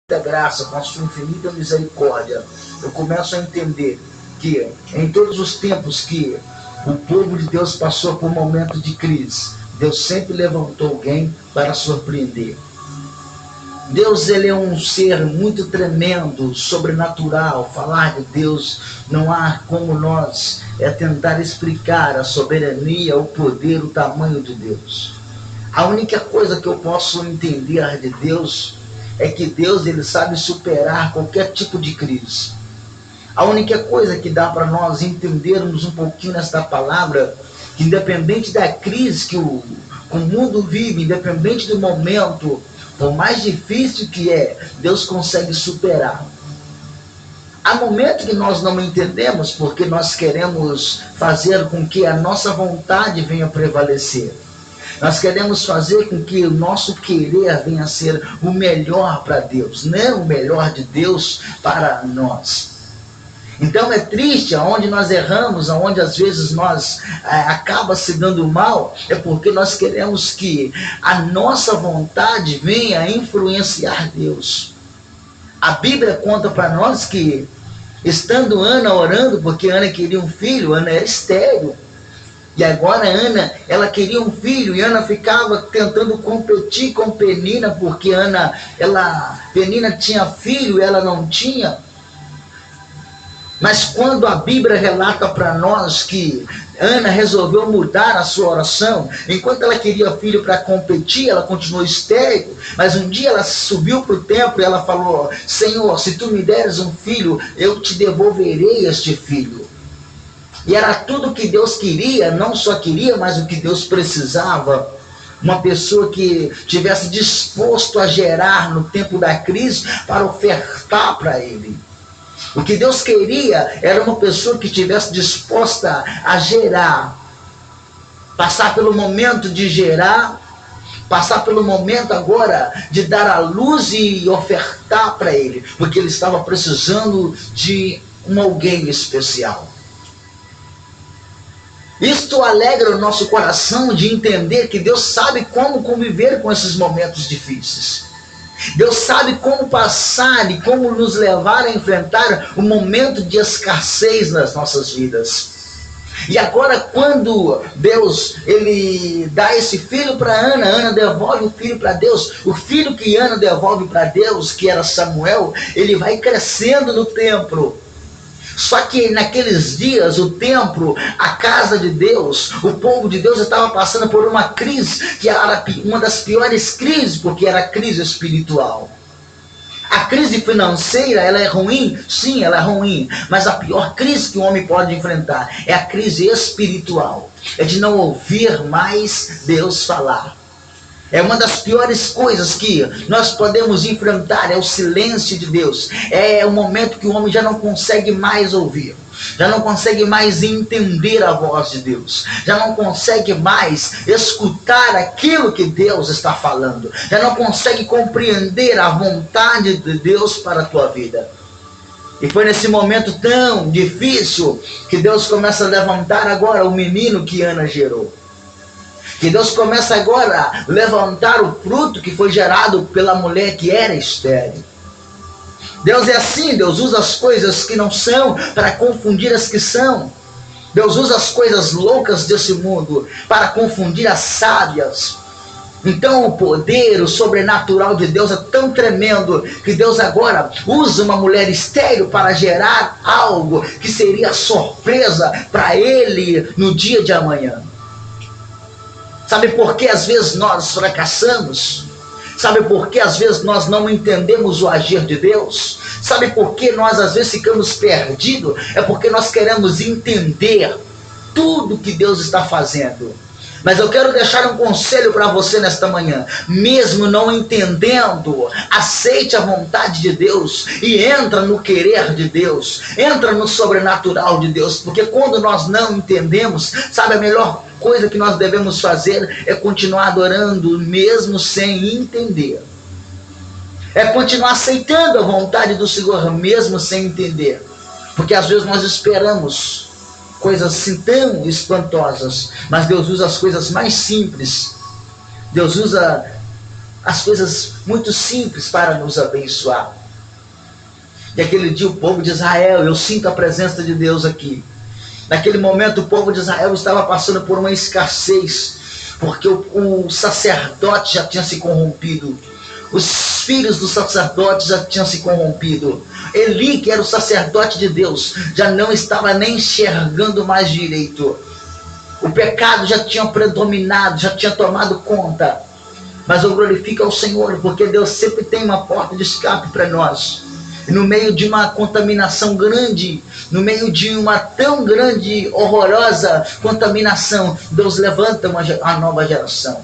graça, com a sua infinita misericórdia, eu começo a entender que em todos os tempos que o povo de Deus passou por momentos de crise, Deus sempre levantou alguém para surpreender. Deus, ele é um ser muito tremendo, sobrenatural. Falar de Deus, não há como nós tentar explicar a soberania, o poder, o tamanho de Deus. A única coisa que eu posso entender de Deus é que Deus, ele sabe superar qualquer tipo de crise. A única coisa que dá para nós entendermos um pouquinho nesta palavra, que independente da crise que o mundo vive, independente do momento, por mais difícil que é, Deus consegue superar. Há momentos que nós não entendemos porque nós queremos fazer com que a nossa vontade venha prevalecer. Nós queremos fazer com que o nosso querer venha a ser o melhor para Deus, não o melhor de Deus para nós. Então é triste, aonde nós erramos, aonde às vezes nós acaba se dando mal, é porque nós queremos que a nossa vontade venha a influenciar Deus. A Bíblia conta para nós que, estando Ana orando, porque Ana queria um filho, Ana era estéril, e agora Ana, ela queria um filho, e Ana ficava tentando competir com Penina, porque Penina tinha filho e ela não tinha. Mas quando a Bíblia relata para nós que Ana resolveu mudar a sua oração, enquanto ela queria filho para competir, ela continuou estéril, mas um dia ela subiu para o templo e ela falou: Senhor, se tu me deres um filho, eu te devolverei este filho. E era tudo que Deus queria, não só queria, mas o que Deus precisava. Uma pessoa que tivesse disposto a gerar no tempo da crise para ofertar para Ele. O que Deus queria era uma pessoa que estivesse disposta a gerar, passar pelo momento de gerar, passar pelo momento agora de dar a luz e ofertar para Ele, porque ele estava precisando de alguém especial. Isto alegra o nosso coração de entender que Deus sabe como conviver com esses momentos difíceis. Deus sabe como passar e como nos levar a enfrentar o momento de escassez nas nossas vidas. E agora, quando Deus ele dá esse filho para Ana, Ana devolve o filho para Deus. O filho que Ana devolve para Deus, que era Samuel, ele vai crescendo no templo. Só que naqueles dias, o templo, a casa de Deus, o povo de Deus estava passando por uma crise, que era uma das piores crises, porque era a crise espiritual. A crise financeira, ela é ruim? Sim, ela é ruim. Mas a pior crise que o homem pode enfrentar é a crise espiritual. É de não ouvir mais Deus falar. É uma das piores coisas que nós podemos enfrentar, é o silêncio de Deus. É o momento que o homem já não consegue mais ouvir, já não consegue mais entender a voz de Deus, já não consegue mais escutar aquilo que Deus está falando, já não consegue compreender a vontade de Deus para a tua vida. E foi nesse momento tão difícil que Deus começa a levantar agora o menino que Ana gerou. Que Deus começa agora a levantar o fruto que foi gerado pela mulher que era estéril. Deus é assim, Deus usa as coisas que não são para confundir as que são. Deus usa as coisas loucas desse mundo para confundir as sábias. Então o poder, o sobrenatural de Deus é tão tremendo que Deus agora usa uma mulher estéril para gerar algo que seria surpresa para ele no dia de amanhã. Sabe por que às vezes nós fracassamos? Sabe por que às vezes nós não entendemos o agir de Deus? Sabe por que nós às vezes ficamos perdidos? É porque nós queremos entender tudo que Deus está fazendo. Mas eu quero deixar um conselho para você nesta manhã. Mesmo não entendendo, aceite a vontade de Deus e entra no querer de Deus. Entra no sobrenatural de Deus. Porque quando nós não entendemos, sabe, a melhor coisa que nós devemos fazer é continuar adorando mesmo sem entender. É continuar aceitando a vontade do Senhor mesmo sem entender. Porque às vezes nós esperamos coisas assim tão espantosas, mas Deus usa as coisas mais simples. Deus usa as coisas muito simples para nos abençoar. E aquele dia o povo de Israel, eu sinto a presença de Deus aqui. Naquele momento o povo de Israel estava passando por uma escassez, porque o sacerdote já tinha se corrompido. Os filhos do sacerdote já tinham se corrompido. Eli, que era o sacerdote de Deus, já não estava nem enxergando mais direito. O pecado já tinha predominado, já tinha tomado conta. Mas eu glorifico ao Senhor, porque Deus sempre tem uma porta de escape para nós. E no meio de uma contaminação grande, no meio de uma tão grande, horrorosa contaminação, Deus levanta uma nova geração.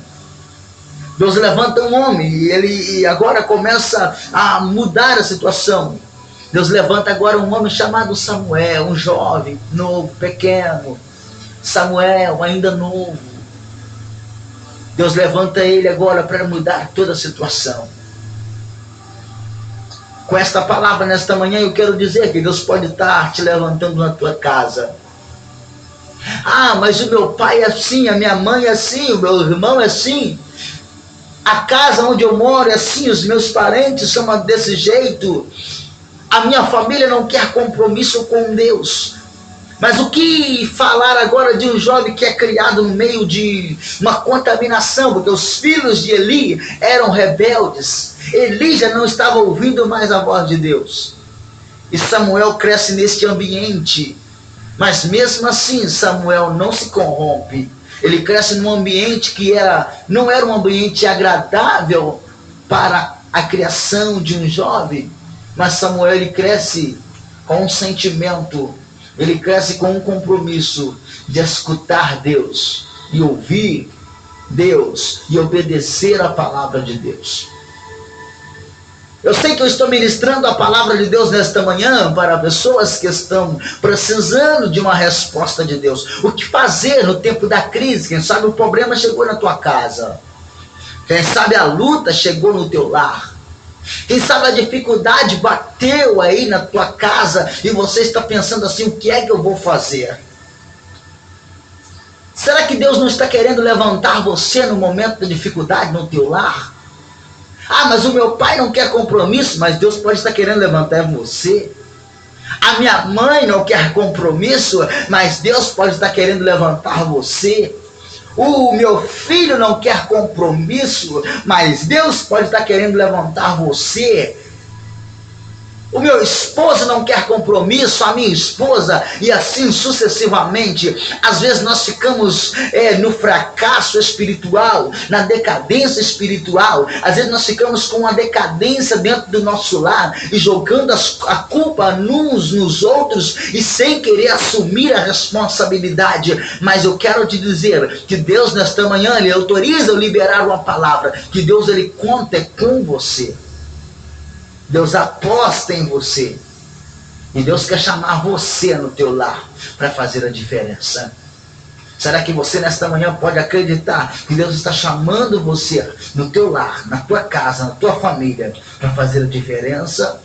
Deus levanta um homem e ele agora começa a mudar a situação. Deus levanta agora um homem chamado Samuel, um jovem, novo, pequeno. Samuel, ainda novo. Deus levanta ele agora para mudar toda a situação. Com esta palavra nesta manhã eu quero dizer que Deus pode estar te levantando na tua casa. Ah, mas o meu pai é assim, a minha mãe é assim, o meu irmão é assim. A casa onde eu moro é assim, os meus parentes são desse jeito. A minha família não quer compromisso com Deus. Mas o que falar agora de um jovem que é criado no meio de uma contaminação, porque os filhos de Eli eram rebeldes. Eli já não estava ouvindo mais a voz de Deus. E Samuel cresce neste ambiente. Mas mesmo assim, Samuel não se corrompe. Ele cresce num ambiente que não era um ambiente agradável para a criação de um jovem. Mas Samuel ele cresce com um sentimento. Ele cresce com um compromisso de escutar Deus e ouvir Deus e obedecer a palavra de Deus. Eu sei que eu estou ministrando a palavra de Deus nesta manhã para pessoas que estão precisando de uma resposta de Deus. O que fazer no tempo da crise? Quem sabe o problema chegou na tua casa. Quem sabe a luta chegou no teu lar. Quem sabe a dificuldade bateu aí na tua casa e você está pensando assim, o que é que eu vou fazer? Será que Deus não está querendo levantar você no momento da dificuldade no teu lar? Ah, mas o meu pai não quer compromisso, mas Deus pode estar querendo levantar você. A minha mãe não quer compromisso, mas Deus pode estar querendo levantar você. O meu filho não quer compromisso, mas Deus pode estar querendo levantar você. O meu esposo não quer compromisso, a minha esposa, e assim sucessivamente. Às vezes nós ficamos no fracasso espiritual, na decadência espiritual. Às vezes nós ficamos com uma decadência dentro do nosso lar e jogando a culpa uns nos outros e sem querer assumir a responsabilidade. Mas eu quero te dizer que Deus nesta manhã, Ele autoriza eu liberar uma palavra, que Deus Ele conta com você. Deus aposta em você. E Deus quer chamar você no teu lar para fazer a diferença. Será que você nesta manhã pode acreditar que Deus está chamando você no teu lar, na tua casa, na tua família para fazer a diferença?